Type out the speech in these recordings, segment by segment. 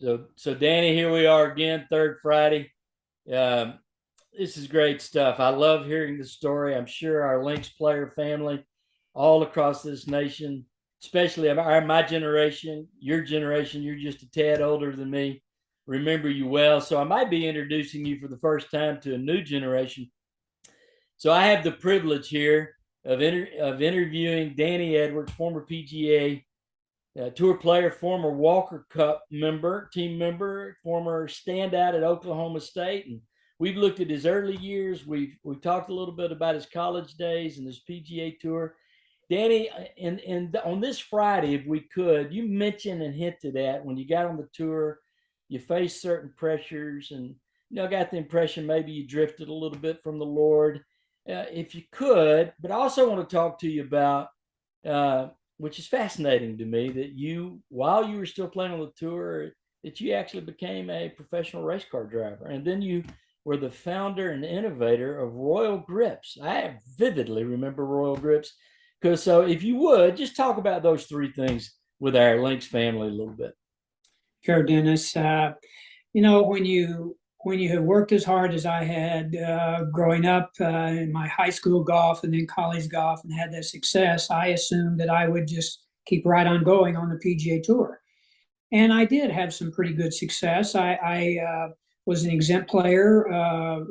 So Danny, here we are again, third Friday. Um, this is great stuff. I love hearing the story. I'm sure our Lynx player family, all across this nation, especially my generation, your generation, you're just a tad older than me, remember you well. So I might be introducing you for the first time to a new generation. So I have the privilege here of interviewing Danny Edwards, former PGA tour player, former Walker Cup member, team member, former standout at Oklahoma State, and we've looked at his early years. We've talked a little bit about his college days and his PGA tour. Danny, and on this Friday, if we could, you mentioned and hinted at when you got on the tour, you faced certain pressures, and I got the impression maybe you drifted a little bit from the Lord. If you could, but I also want to talk to you about which is fascinating to me that you, while you were still playing on the tour, that you actually became a professional race car driver, and then you were the founder and innovator of Royal Grips. I vividly remember Royal Grips. Because so, if you would just talk about those three things with our Lynx family a little bit. Sure, Dennis. When you have worked as hard as I had growing up in my high school golf and then college golf and had that success, I assumed that I would just keep right on going on the PGA Tour. And I did have some pretty good success. I was an exempt player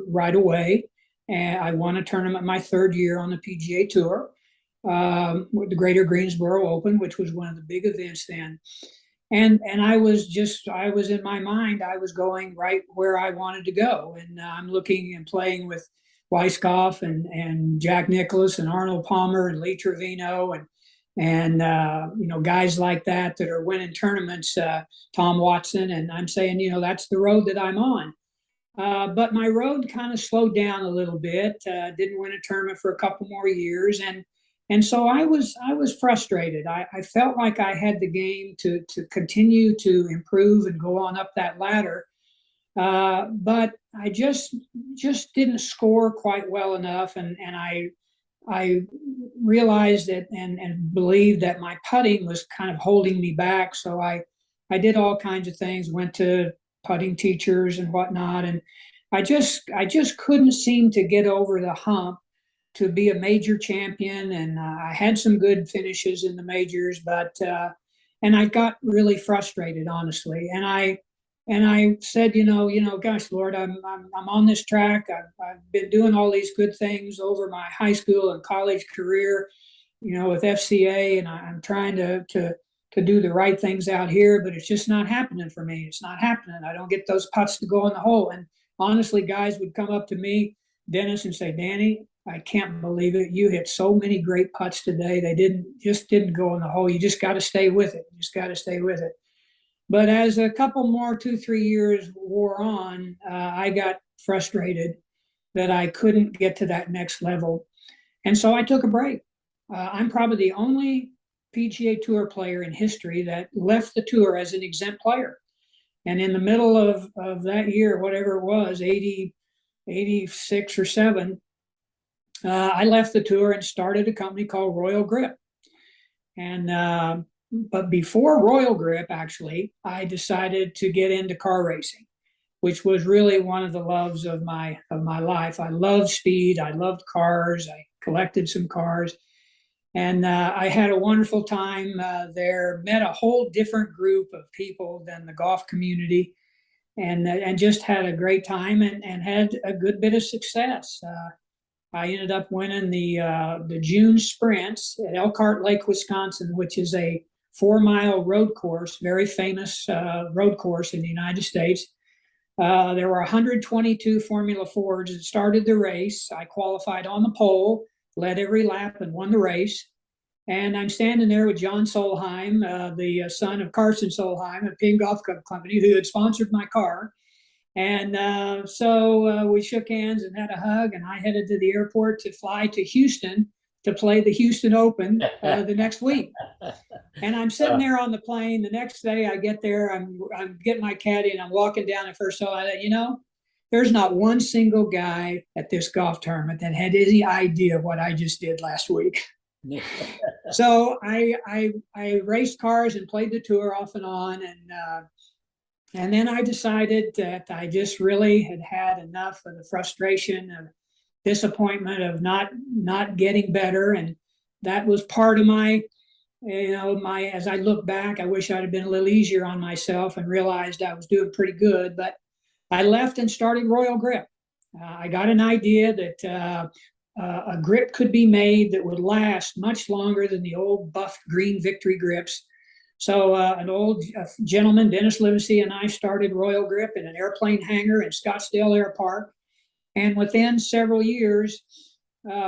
right away, and I won a tournament my third year on the PGA Tour, with the Greater Greensboro Open, which was one of the big events then. And I was in my mind, I was going right where I wanted to go. And I'm looking and playing with Weisskopf and Jack Nicklaus and Arnold Palmer and Lee Trevino and guys like that are winning tournaments, Tom Watson. And I'm saying, that's the road that I'm on. But my road kind of slowed down a little bit. Didn't win a tournament for a couple more years, and so I was frustrated. I felt like I had the game to continue to improve and go on up that ladder, but I just didn't score quite well enough, and I realized that and believed that my putting was kind of holding me back. So I did all kinds of things, went to putting teachers and whatnot, and I just couldn't seem to get over the hump to be a major champion. And I had some good finishes in the majors, but and I got really frustrated, honestly. And I said, gosh, Lord, I'm on this track. I've been doing all these good things over my high school and college career, with FCA, and I'm trying to do the right things out here, but it's just not happening for me. It's not happening. I don't get those putts to go in the hole. And honestly, guys would come up to me, Dennis, and say, Danny, I can't believe it. You hit so many great putts today. They didn't go in the hole. You just got to stay with it. You just got to stay with it. But as a couple more, 2, 3 years wore on, I got frustrated that I couldn't get to that next level. And so I took a break. I'm probably the only PGA Tour player in history that left the tour as an exempt player. And in the middle of that year, whatever it was, 86 or 7, I left the tour and started a company called Royal Grip. And but before Royal Grip, actually, I decided to get into car racing, which was really one of the loves of my life. I loved speed. I loved cars. I collected some cars. And I had a wonderful time there, met a whole different group of people than the golf community, and just had a great time and had a good bit of success. I ended up winning the June sprints at Elkhart Lake, Wisconsin, which is a 4-mile road course, very famous road course in the United States. There were 122 Formula Fords that started the race. I qualified on the pole, led every lap, and won the race. And I'm standing there with John Solheim, the son of Carson Solheim of Ping Golf Club Company, who had sponsored my car. And so we shook hands and had a hug, and I headed to the airport to fly to Houston to play the Houston Open the next week. And I'm sitting there on the plane. The next day I get there, I'm getting my caddy, and I'm walking down at first. So I thought, there's not one single guy at this golf tournament that had any idea what I just did last week. So I raced cars and played the tour off and on, and And then I decided that I just really had had enough of the frustration of disappointment of not getting better. And that was part of my, as I look back, I wish I'd have been a little easier on myself and realized I was doing pretty good. But I left and started Royal Grip. I got an idea that a grip could be made that would last much longer than the old buff green Victory grips. So an old gentleman, Dennis Livesey, and I started Royal Grip in an airplane hangar in Scottsdale Air Park. And within several years,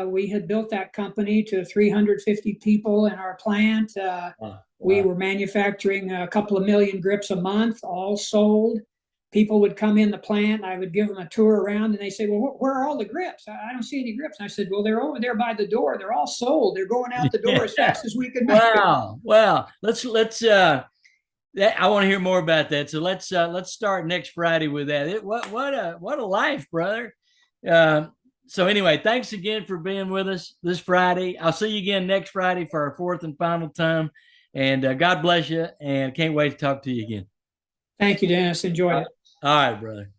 we had built that company to 350 people in our plant. Wow. We were manufacturing a couple of million grips a month, all sold. People would come in the plant, and I would give them a tour around, and they say, "Well, where are all the grips? I don't see any grips." And I said, "Well, they're over there by the door. They're all sold. They're going out the door as fast as we can make them." Wow. Wow. Let's I want to hear more about that. So let's start next Friday with that. What a life, brother. So anyway, thanks again for being with us this Friday. I'll see you again next Friday for our fourth and final time. And God bless you. And can't wait to talk to you again. Thank you, Dennis. Enjoyed it. All right, brother.